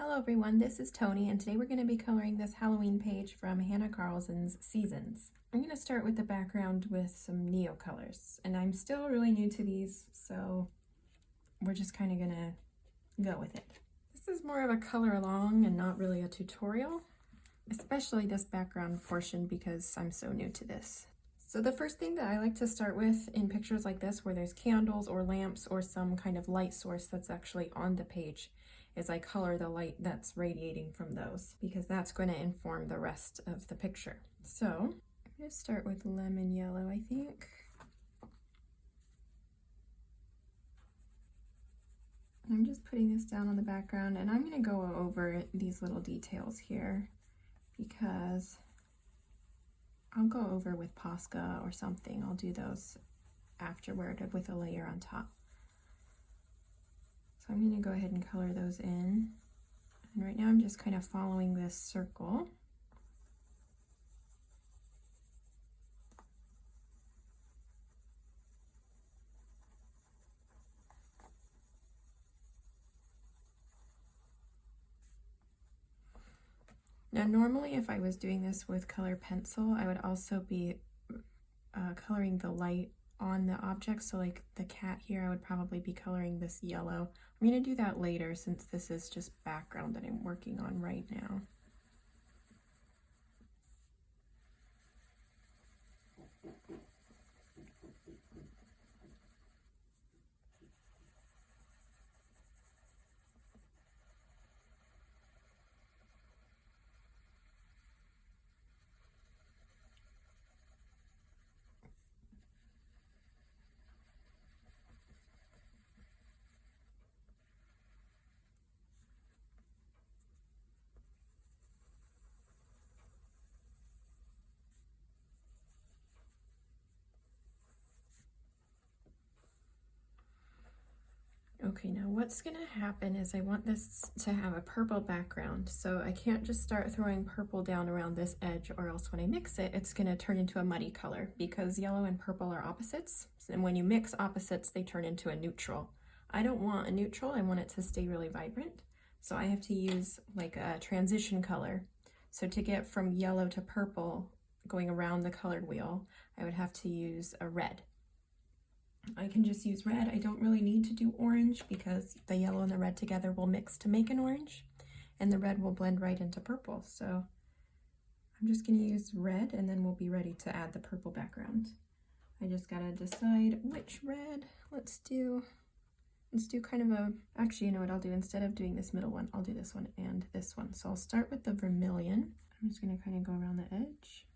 Hello everyone, this is Tony, and today we're going to be coloring this Halloween page from Hanna Karlzon's Seasons. I'm going to start with the background with some Neocolors, and I'm still really new to these, so we're just kind of going to go with it. This is more of a color along and not really a tutorial, especially this background portion because I'm so new to this. So the first thing that I like to start with in pictures like this where there's candles or lamps or some kind of light source that's actually on the page is I color the light that's radiating from those because that's going to inform the rest of the picture. So I'm going to start with lemon yellow, I think. I'm just putting this down on the background, and I'm going to go over these little details here because I'll go over with Posca or something. I'll do those afterward with a layer on top. So I'm going to go ahead and color those in. And right now I'm just kind of following this circle. Now normally if I was doing this with color pencil, I would also be coloring the light on the object. So like the cat here, I would probably be coloring this yellow. I'm going to do that later since this is just background that I'm working on right now. Okay, now what's going to happen is I want this to have a purple background, so I can't just start throwing purple down around this edge, or else when I mix it, it's going to turn into a muddy color because yellow and purple are opposites, and when you mix opposites, they turn into a neutral. I don't want a neutral, I want it to stay really vibrant, so I have to use like a transition color. So to get from yellow to purple, going around the colored wheel, I would have to use a red. I can just use red. I don't really need to do orange because the yellow and the red together will mix to make an orange, and the red will blend right into purple. So I'm just going to use red, and then we'll be ready to add the purple background. I just got to decide which red. Let's do kind of a, actually, you know what I'll do? Instead of doing this middle one, I'll do this one and this one. So I'll start with the vermilion. I'm just going to kind of go around the edge.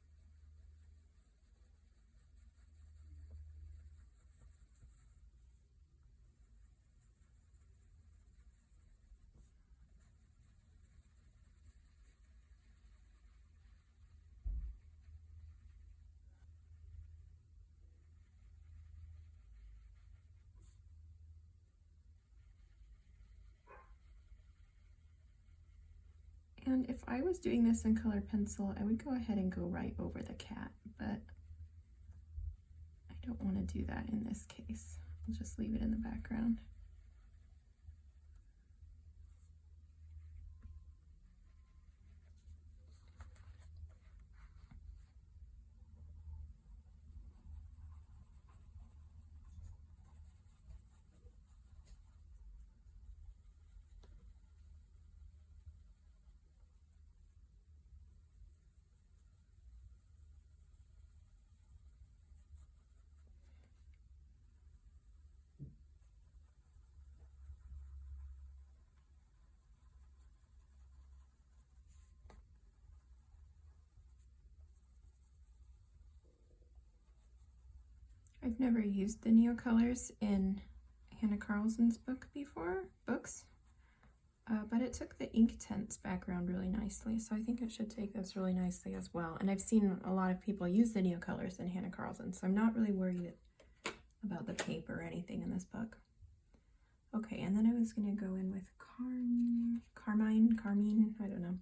And if I was doing this in color pencil, I would go ahead and go right over the cat, but I don't want to do that in this case. I'll just leave it in the background. I've never used the Neocolors in Hanna Karlzon's books, but it took the Inktense background really nicely, so I think it should take this really nicely as well. And I've seen a lot of people use the Neocolors in Hanna Karlzon, so I'm not really worried about the paper or anything in this book. Okay, and then I was going to go in with carmine, I don't know.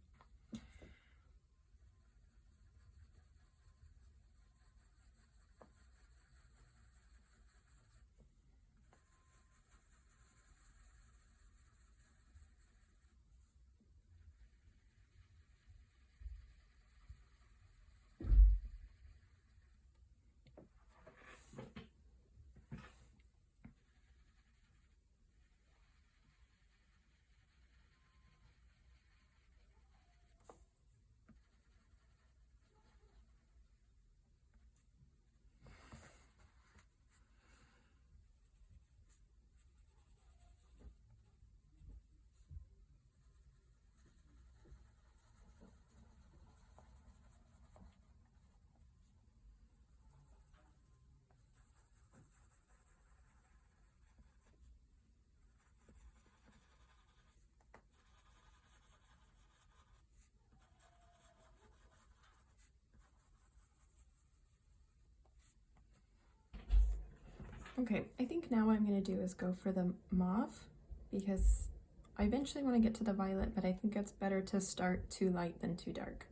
Okay, I think now what I'm going to do is go for the mauve because I eventually want to get to the violet, but I think it's better to start too light than too dark.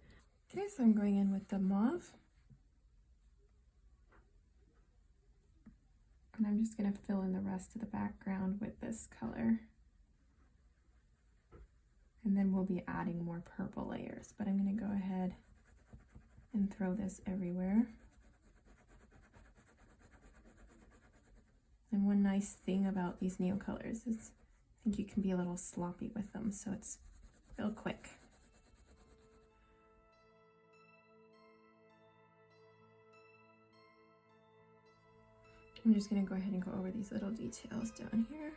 Okay, so I'm going in with the mauve. And I'm just going to fill in the rest of the background with this color. And then we'll be adding more purple layers, but I'm going to go ahead and throw this everywhere. And one nice thing about these Neocolors is I think you can be a little sloppy with them, so it's real quick. I'm just going to go ahead and go over these little details down here.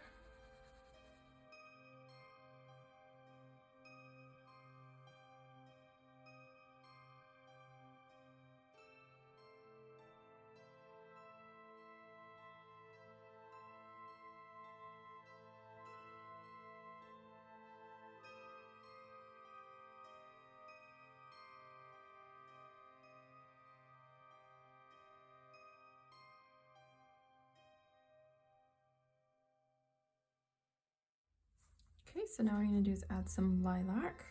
Okay, so now what I'm going to do is add some lilac.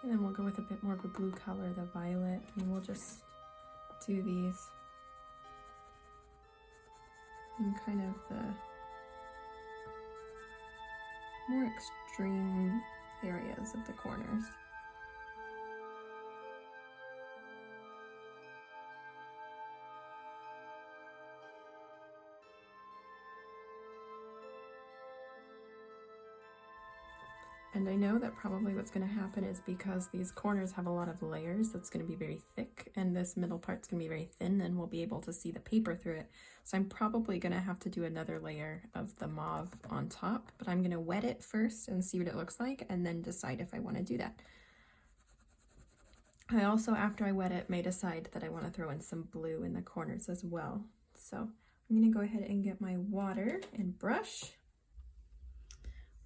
And then we'll go with a bit more of a blue color, the violet, and we'll just do these in kind of the more extreme areas of the corners. And I know that probably what's going to happen is because these corners have a lot of layers, that's going to be very thick, and this middle part's going to be very thin, and we'll be able to see the paper through it. So I'm probably going to have to do another layer of the mauve on top, but I'm going to wet it first and see what it looks like, and then decide if I want to do that. I also, after I wet it, may decide that I want to throw in some blue in the corners as well. So I'm going to go ahead and get my water and brush.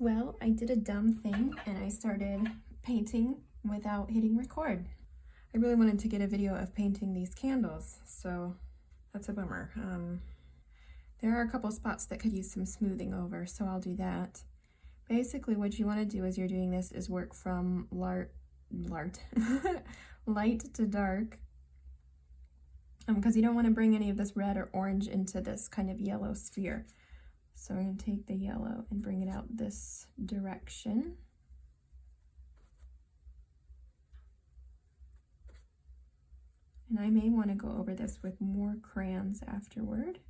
Well, I did a dumb thing and I started painting without hitting record. I really wanted to get a video of painting these candles, so that's a bummer. There are a couple spots that could use some smoothing over, so I'll do that. Basically, what you want to do as you're doing this is work from light to dark, because you don't want to bring any of this red or orange into this kind of yellow sphere. So we're going to take the yellow and bring it out this direction. And I may want to go over this with more crayons afterward.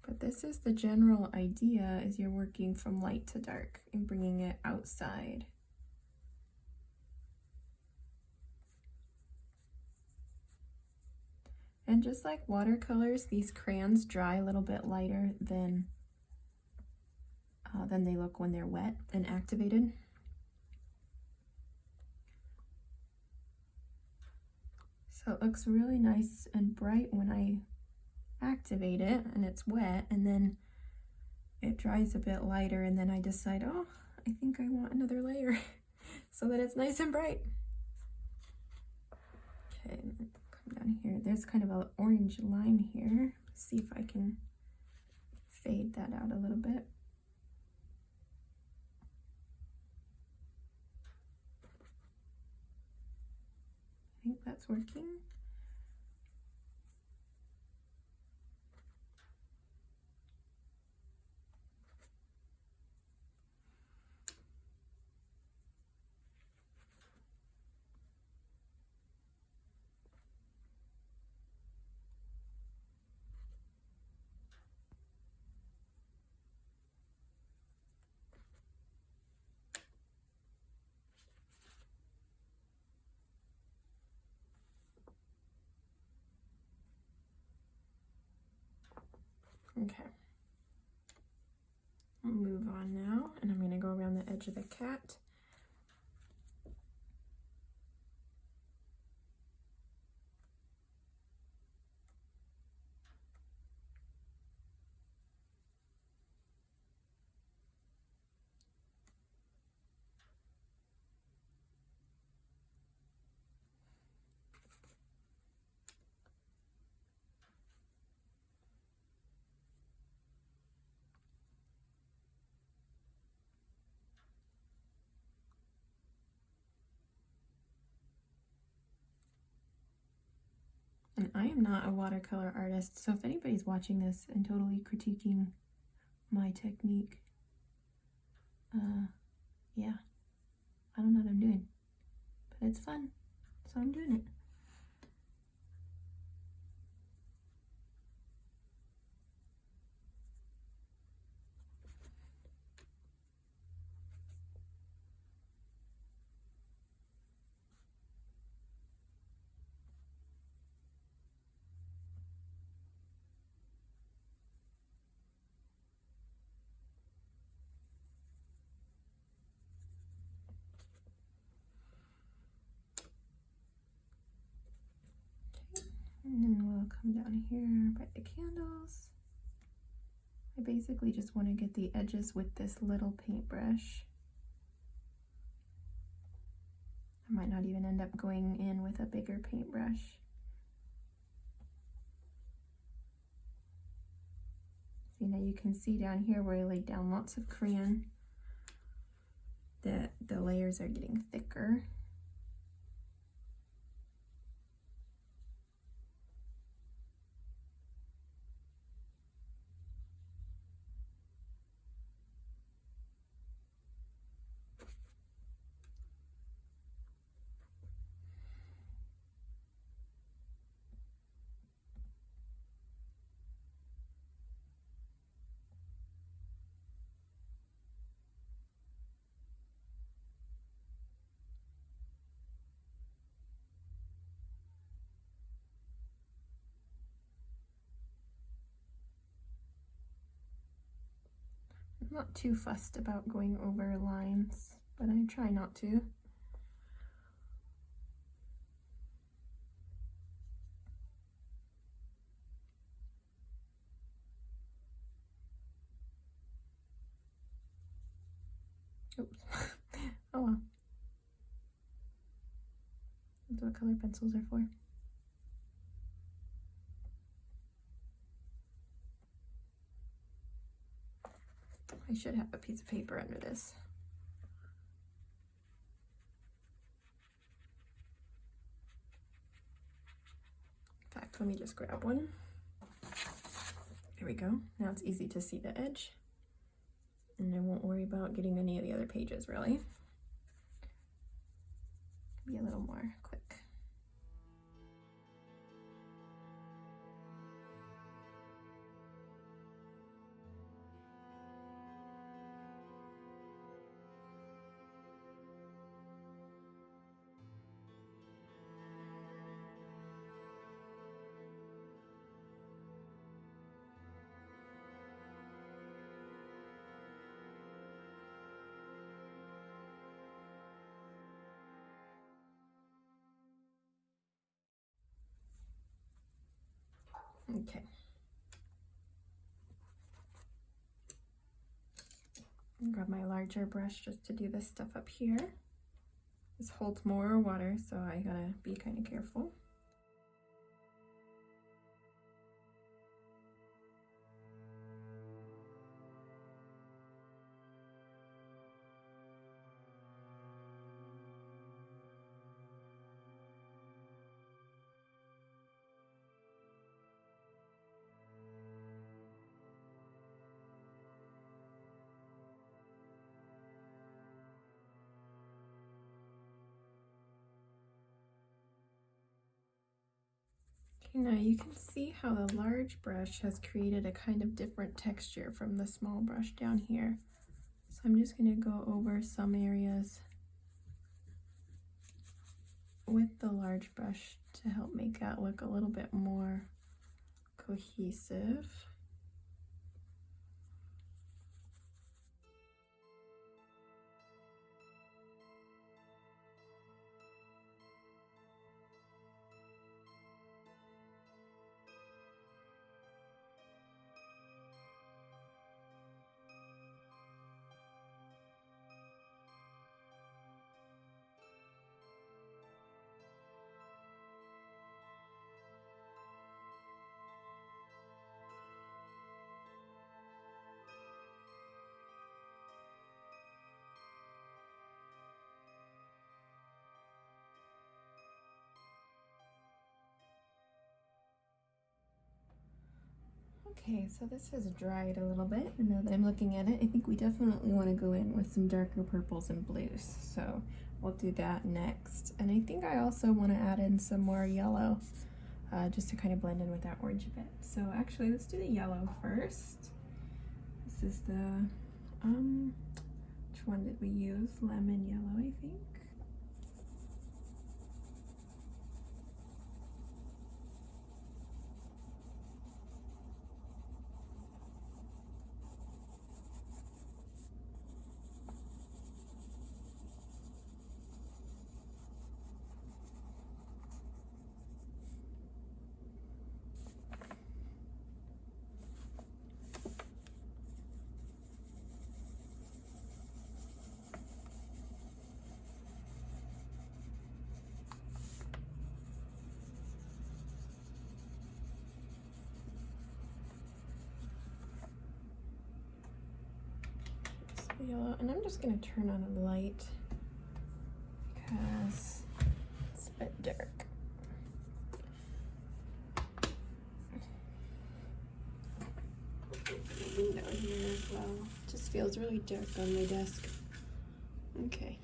But this is the general idea, is you're working from light to dark and bringing it outside. And just like watercolors, these crayons dry a little bit lighter than they look when they're wet and activated. So it looks really nice and bright when I activate it and it's wet, and then it dries a bit lighter, and then I decide, oh, I think I want another layer so that it's nice and bright. Okay. Down here, there's kind of an orange line here. See if I can fade that out a little bit. I think that's working. Okay. move on now, and I'm going to go around the edge of the cat. And I am not a watercolor artist, so if anybody's watching this and totally critiquing my technique, yeah, I don't know what I'm doing, but it's fun, so I'm doing it. And then we'll come down here by the candles. I basically just want to get the edges with this little paintbrush. I might not even end up going in with a bigger paintbrush. So now you can see down here where I laid down lots of crayon that the layers are getting thicker. I'm not too fussed about going over lines, but I try not to. Oops. Oh well. That's what color pencils are for. I should have a piece of paper under this. In fact, let me just grab one. There we go. Now it's easy to see the edge. And I won't worry about getting any of the other pages, really. Be a little more quick. Okay. Grab my larger brush just to do this stuff up here. This holds more water, so I gotta be kind of careful. Now you can see how the large brush has created a kind of different texture from the small brush down here. So I'm just going to go over some areas with the large brush to help make that look a little bit more cohesive. Okay, so this has dried a little bit, and now that I'm looking at it, I think we definitely want to go in with some darker purples and blues. So we'll do that next. And I think I also want to add in some more yellow, just to kind of blend in with that orange a bit. So actually, let's do the yellow first. This is the, which one did we use? Lemon yellow, I think. Yellow, and I'm just going to turn on a light because it's a bit dark. Window here as well. Just feels really dark on my desk. Okay.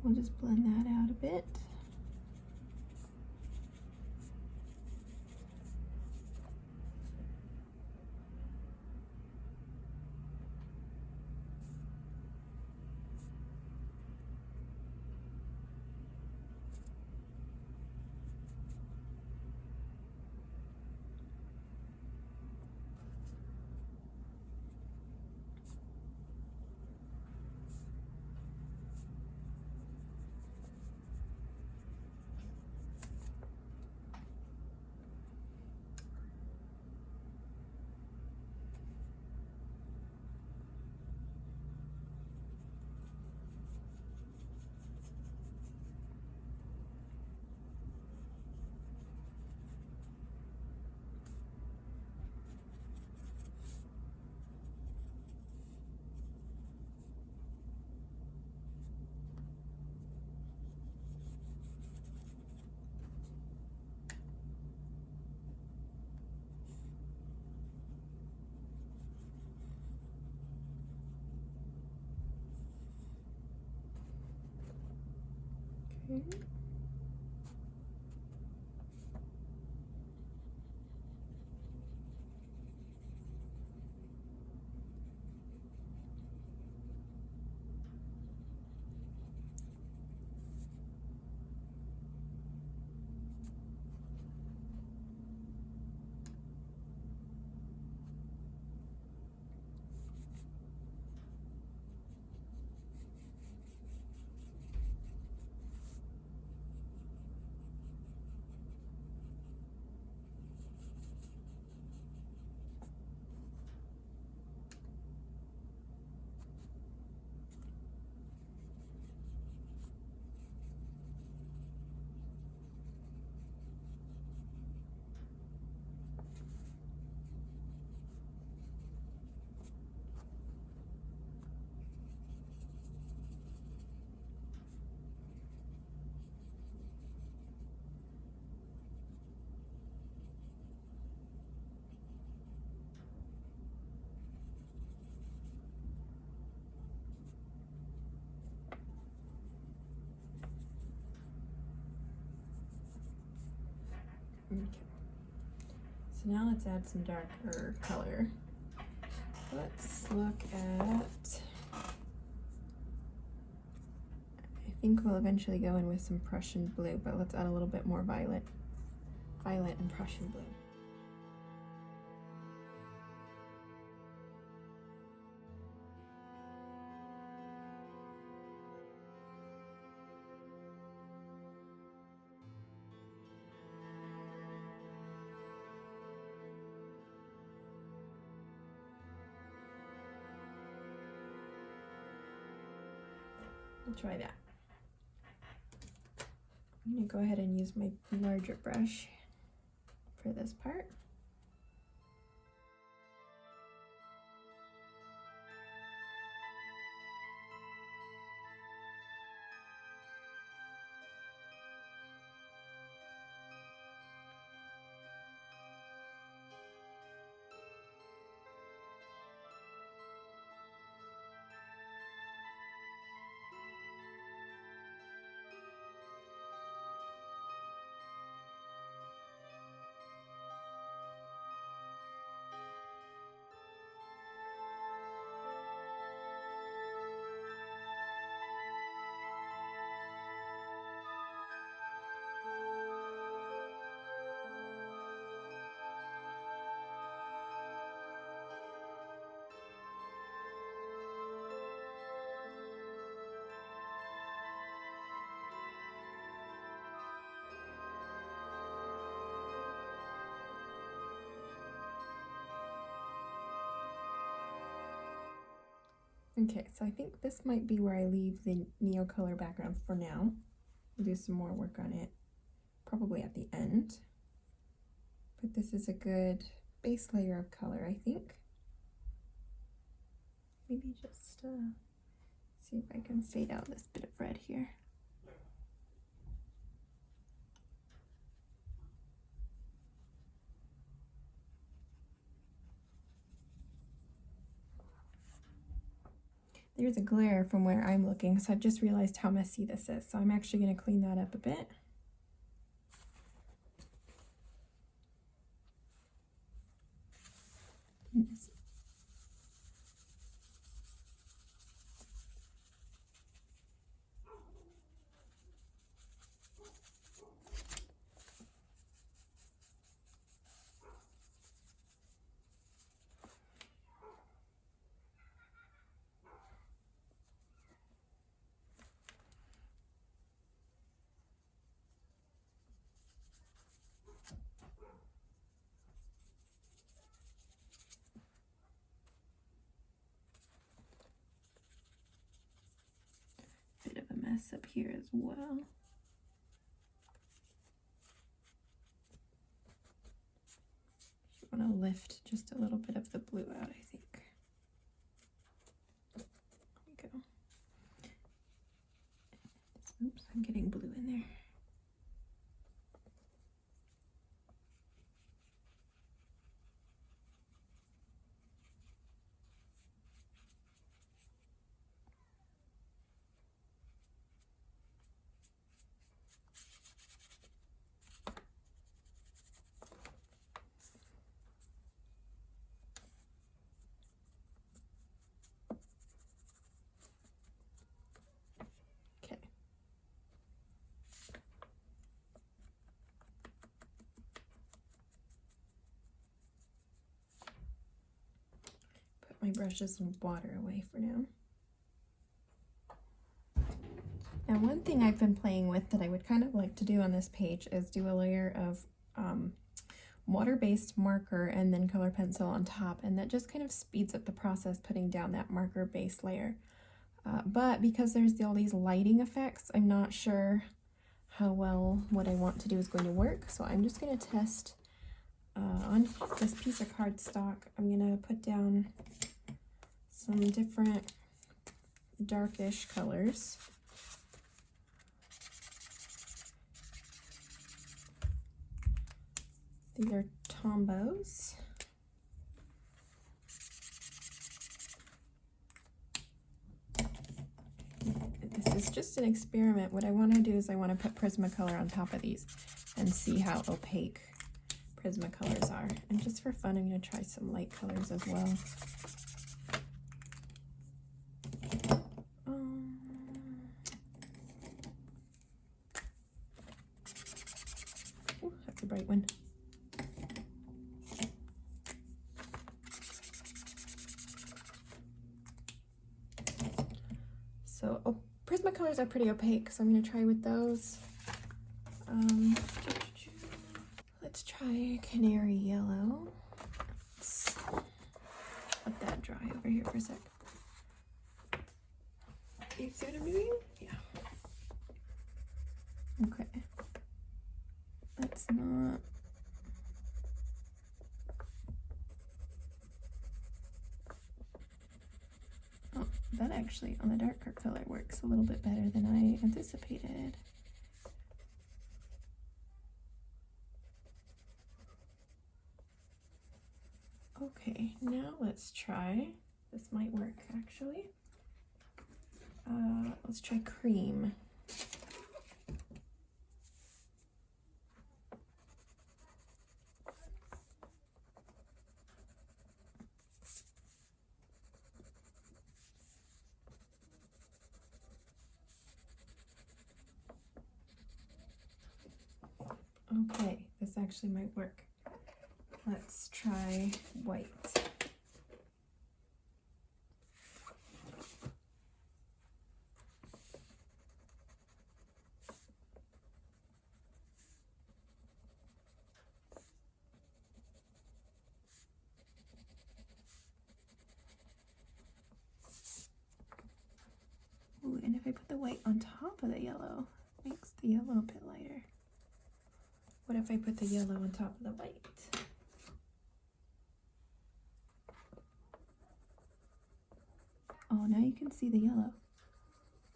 We'll just blend that out a bit. Okay. Okay. So now let's add some darker color. Let's look at, I think we'll eventually go in with some Prussian blue, but let's add a little bit more violet. Violet and Prussian blue. We'll try that. I'm going to go ahead and use my larger brush for this part. Okay, so I think this might be where I leave the Neocolor background for now. I'll do some more work on it, probably at the end. But this is a good base layer of color, I think. Maybe just see if I can fade out this bit of red here. There's a glare from where I'm looking, so I've just realized how messy this is. So I'm actually going to clean that up a bit. Bit of a mess up here as well. I want to lift just a little bit of the blue out, I think. There we go. Oops, I'm getting blue in there. My brushes and water away for now. Now, one thing I've been playing with that I would kind of like to do on this page is do a layer of water-based marker and then color pencil on top, and that just kind of speeds up the process putting down that marker base layer. But because there's all these lighting effects, I'm not sure how well what I want to do is going to work, so I'm just going to test on this piece of cardstock. I'm going to put down some different darkish colors. These are Tombows. This is just an experiment. What I want to do is I want to put Prismacolor on top of these and see how opaque Prismacolors are. And just for fun, I'm going to try some light colors as well. Oh, that's a bright one. So Prismacolors are pretty opaque, so I'm going to try with those. Let's try Canary Yellow. Let's let that dry over here for a sec. You see what I'm doing? Yeah. Okay. That's not... Oh, that actually on the darker color works a little bit better than I anticipated. Okay, now let's try, this might work actually. Let's try Cream. Okay, this actually might work. Let's try White. top of the yellow. Makes the yellow a bit lighter. What if I put the yellow on top of the white? Oh, now you can see the yellow.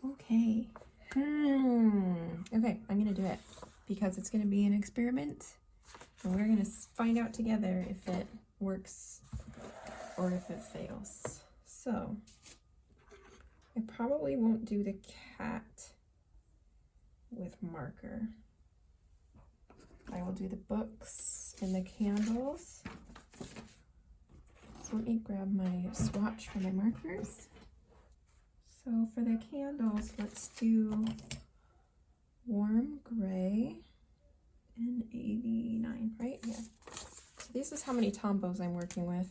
Okay. Okay, I'm gonna do it because it's gonna be an experiment and we're gonna find out together if it works or if it fails. So, I probably won't do the cat with marker. I will do the books and the candles. So let me grab my swatch for my markers. So for the candles, let's do warm gray and 89, right? Yeah. So this is how many Tombows I'm working with.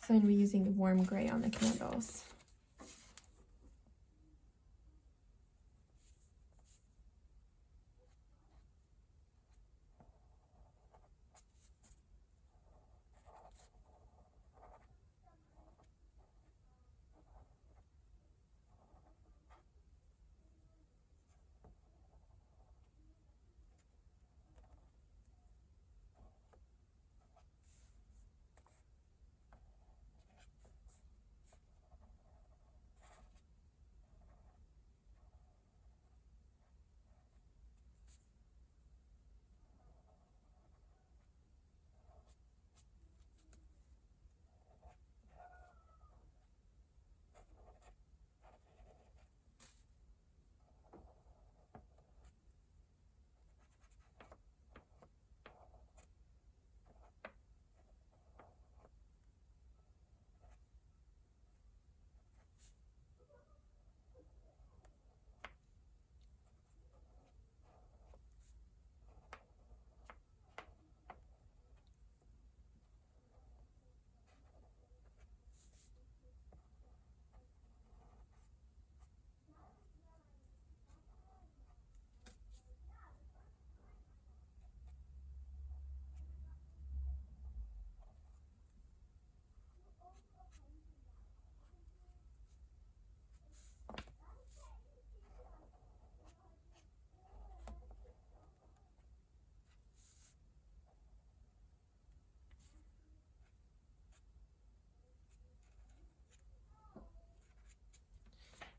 So I'm going to be using the warm gray on the candles.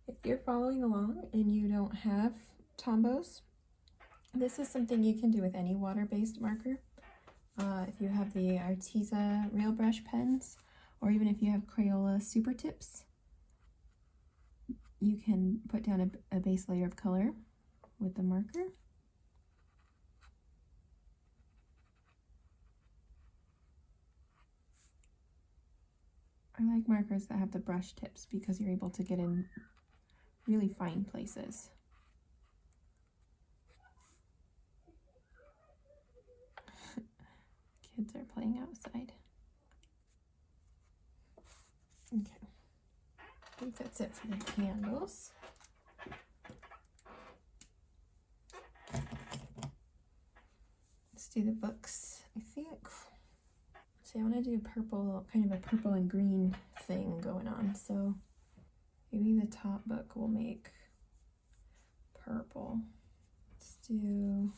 If you're following along and you don't have Tombows, this is something you can do with any water-based marker. If you have the Arteza Real Brush pens, or even if you have Crayola Super Tips, you can put down a base layer of color with the marker. I like markers that have the brush tips because you're able to get in really fine places. Kids are playing outside. Okay, I think that's it for the candles. Let's do the books. I think, see, I want to do purple, kind of a purple and green thing going on. So maybe the top book will make purple. Let's do,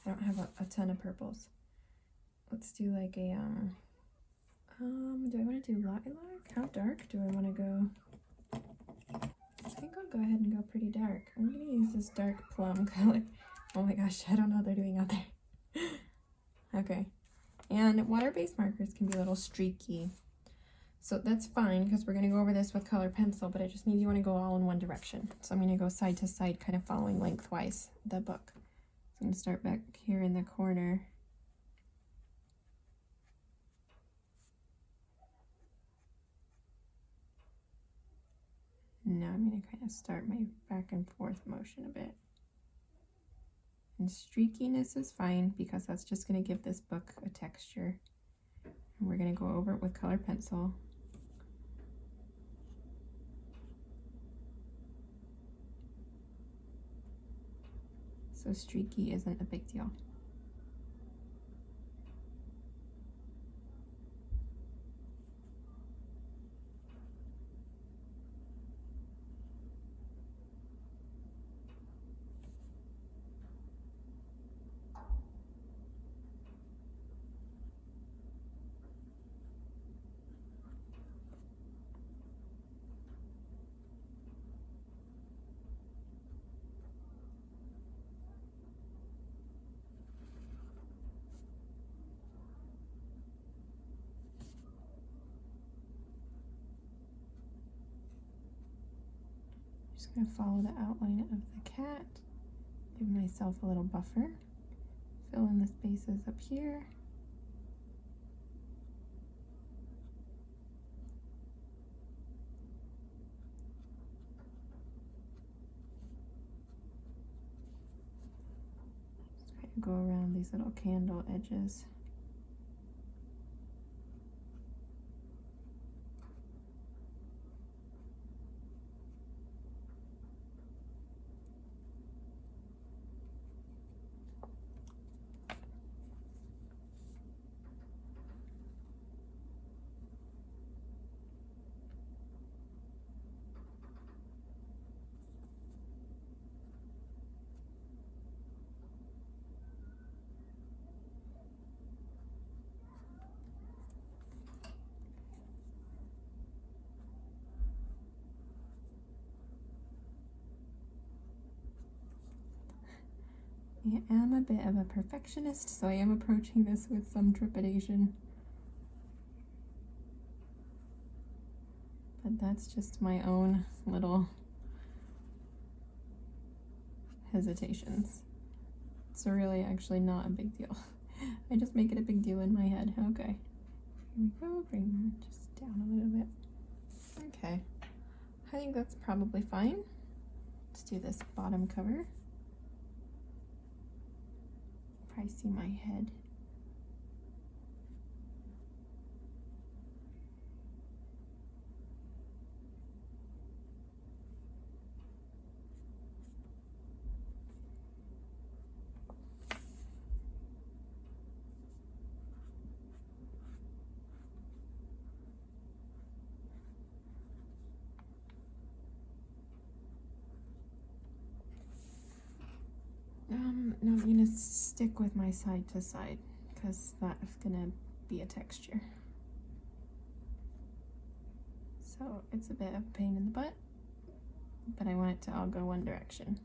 I don't have a ton of purples. Let's do like a, do I want to do lilac? How dark do I want to go? I think I'll go ahead and go pretty dark. I'm going to use this dark plum color. Oh my gosh, I don't know what they're doing out there. Okay, and water-based markers can be a little streaky. So that's fine because we're going to go over this with color pencil, but it just means you want to go all in one direction. So I'm going to go side to side, kind of following lengthwise the book. So I'm going to start back here in the corner. Now I'm going to kind of start my back and forth motion a bit. And streakiness is fine because that's just going to give this book a texture. And we're going to go over it with color pencil. So streaky isn't a big deal. Just going to follow the outline of the cat, give myself a little buffer, fill in the spaces up here. Just try to go around these little candle edges. I am a bit of a perfectionist, so I am approaching this with some trepidation. But that's just my own little hesitations. It's really actually not a big deal. I just make it a big deal in my head. Okay. Here we go. Bring that just down a little bit. Okay. I think that's probably fine. Let's do this bottom cover. Probably see my head. No, I'm gonna stick with my side to side because that's gonna be a texture. So it's a bit of a pain in the butt, but I want it to all go one direction.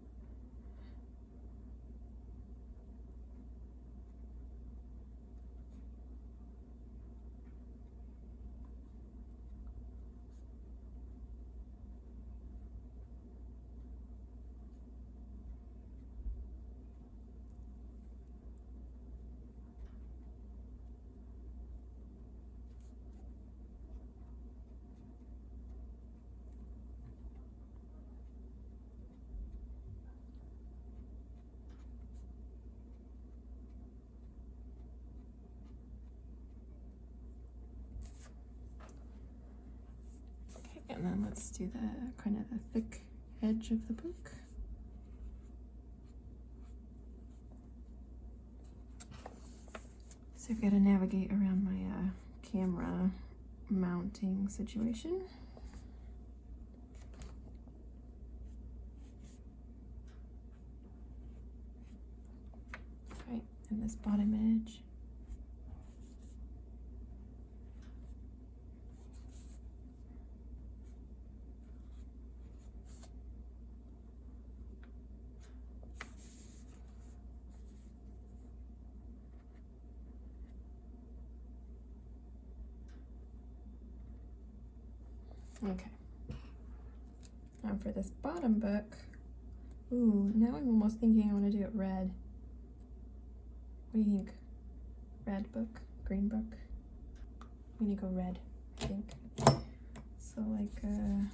And then let's do the kind of the thick edge of the book. So I've got to navigate around my camera mounting situation. Right, and this bottom edge. Okay. Now for this bottom book, ooh, now I'm almost thinking I want to do it red. What do you think? Red book, green book? I'm gonna go red, I think. So like a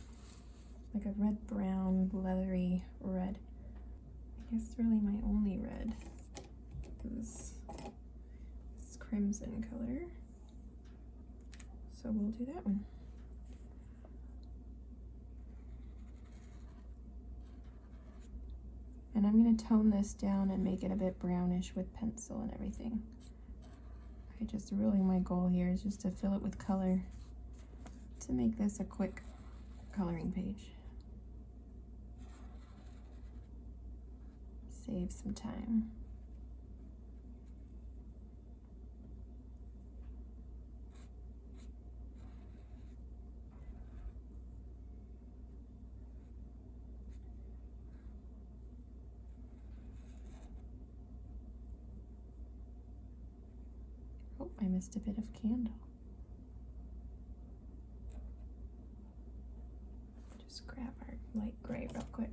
red brown leathery red. I guess really my only red is this crimson color. So we'll do that one. And I'm going to tone this down and make it a bit brownish with pencil and everything. My goal here is just to fill it with color to make this a quick coloring page. Save some time. Oh, I missed a bit of candle. Just grab our light gray real quick.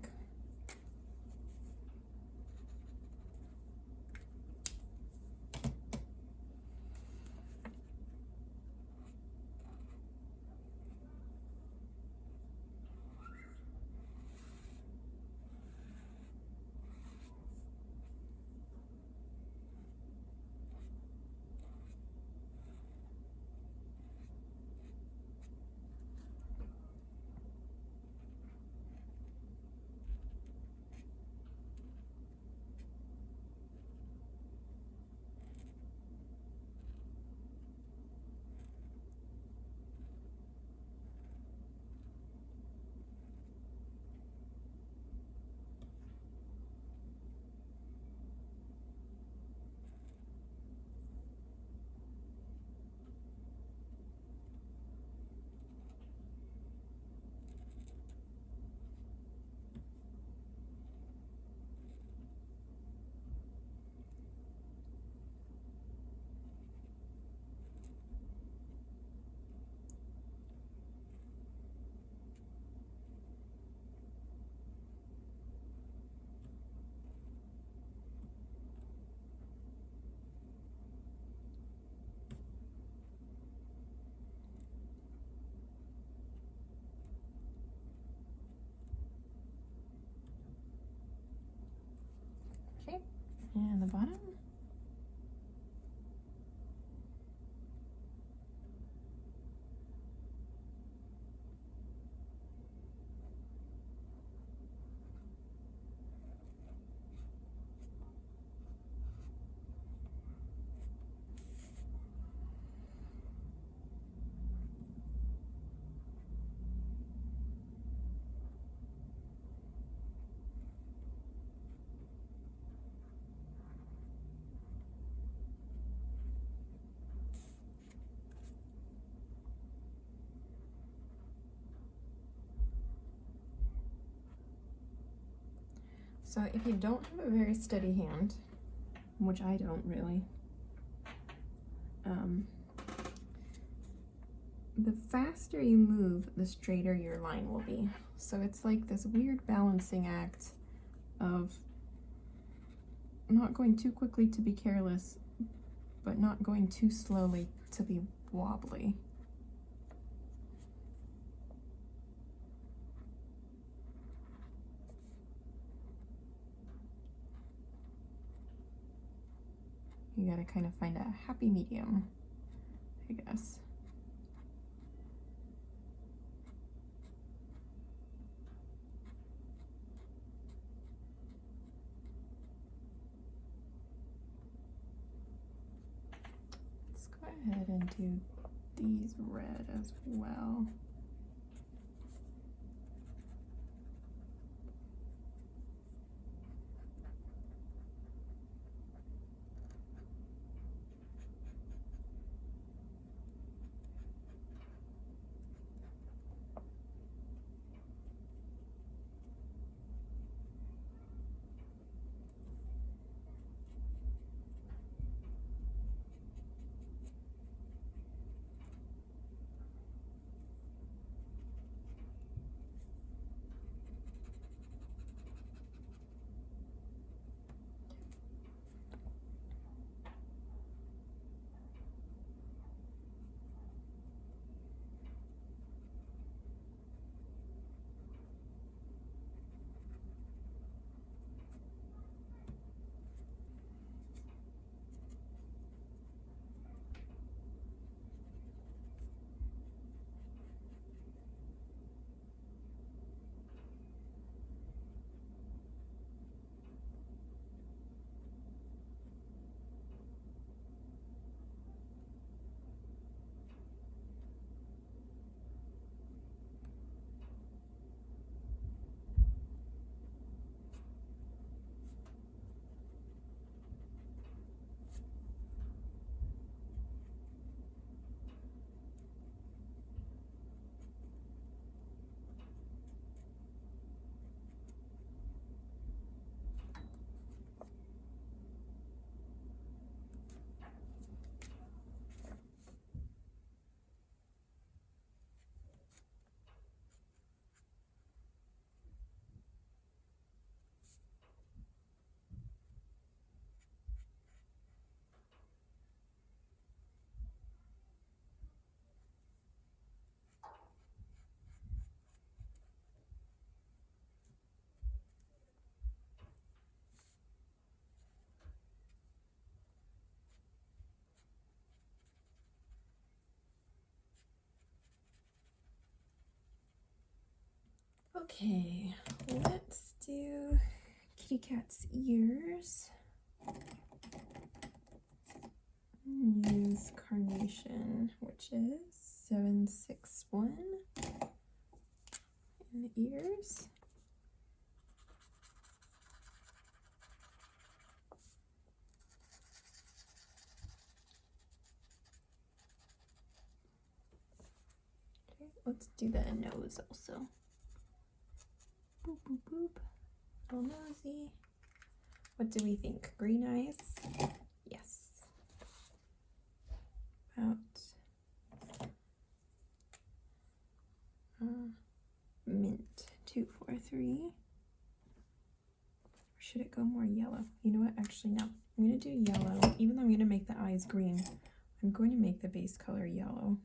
Okay, and the bottom. So if you don't have a very steady hand, which I don't really, the faster you move, the straighter your line will be. So it's like this weird balancing act of not going too quickly to be careless, but not going too slowly to be wobbly. You gotta kind of find a happy medium, I guess. Let's go ahead and do these red as well. Okay, let's do kitty cat's ears. Use carnation, which is 761 in the ears. Okay, let's do the nose also. Boop, boop, boop. Little nosy. What do we think? Green eyes? Yes. About mint 243. Or should it go more yellow? You know what? Actually, no. I'm going to do yellow. Even though I'm going to make the eyes green, I'm going to make the base color yellow.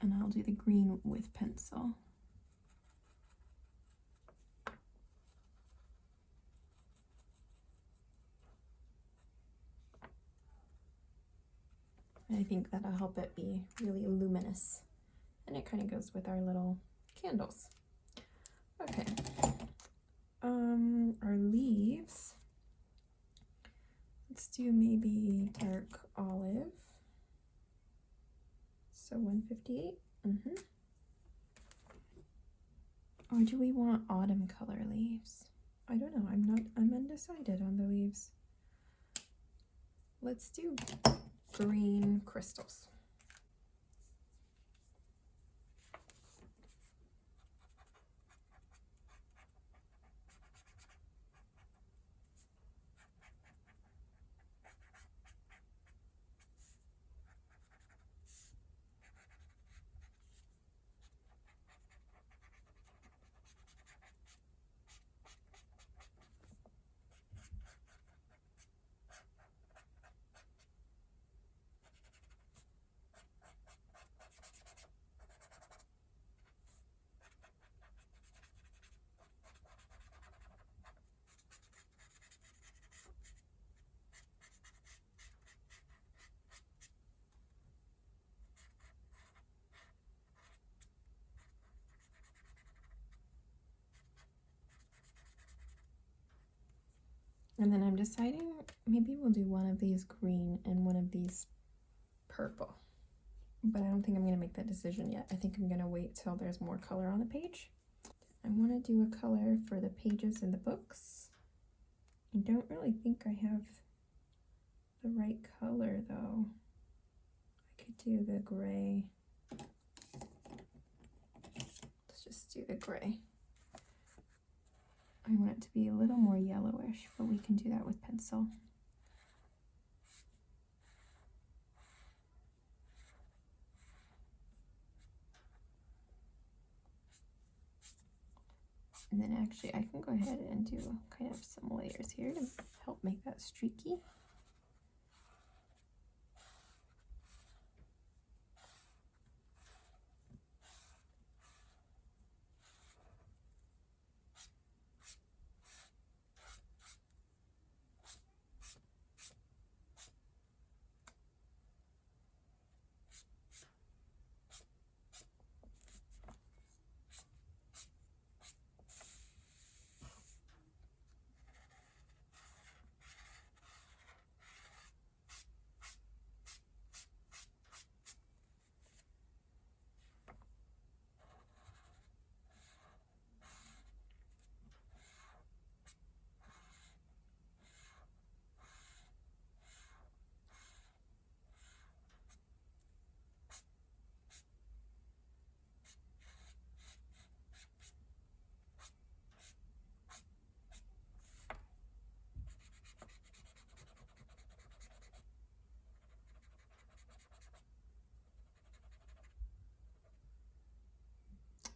And I'll do the green with pencil. I think that'll help it be really luminous. And it kind of goes with our little candles. Okay. Our leaves. Let's do maybe dark olive. So 158. Or do we want autumn color leaves? I don't know. I'm undecided on the leaves. Let's do green crystals. And then I'm deciding maybe we'll do one of these green and one of these purple. But I don't think I'm going to make that decision yet. I think I'm going to wait till there's more color on the page. I want to do a color for the pages in the books. I don't really think I have the right color though. I could do the gray. Let's just do the gray. I want it to be a little more yellowish, but we can do that with pencil. And then actually I can go ahead and do kind of some layers here to help make that streaky.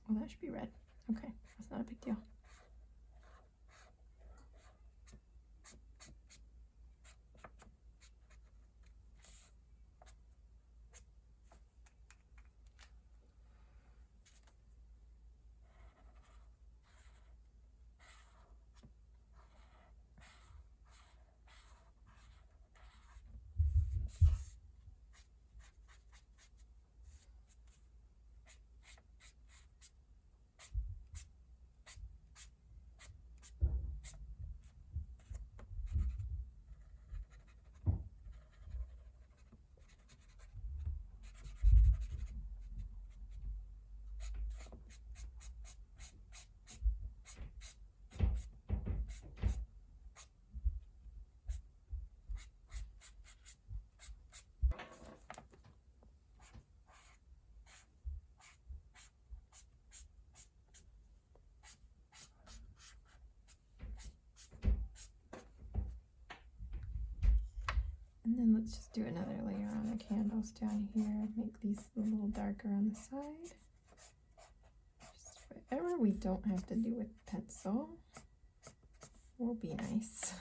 Well, that should be red. Okay, that's not a big deal. And then let's just do another layer on the candles down here. Make these a little darker on the side. Just whatever we don't have to do with pencil will be nice.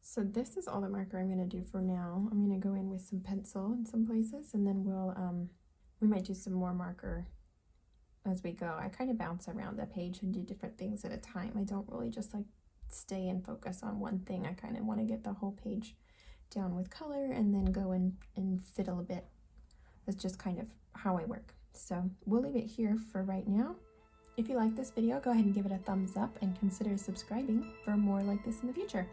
So this is all the marker I'm going to do for now. I'm going to go in with some pencil in some places, and then we might do some more marker as we go. I kind of bounce around the page and do different things at a time. I don't really just like stay and focus on one thing. I kind of want to get the whole page down with color and then go in and fiddle a bit. That's just kind of how I work. So we'll leave it here for right now. If you like this video, go ahead and give it a thumbs up and consider subscribing for more like this in the future.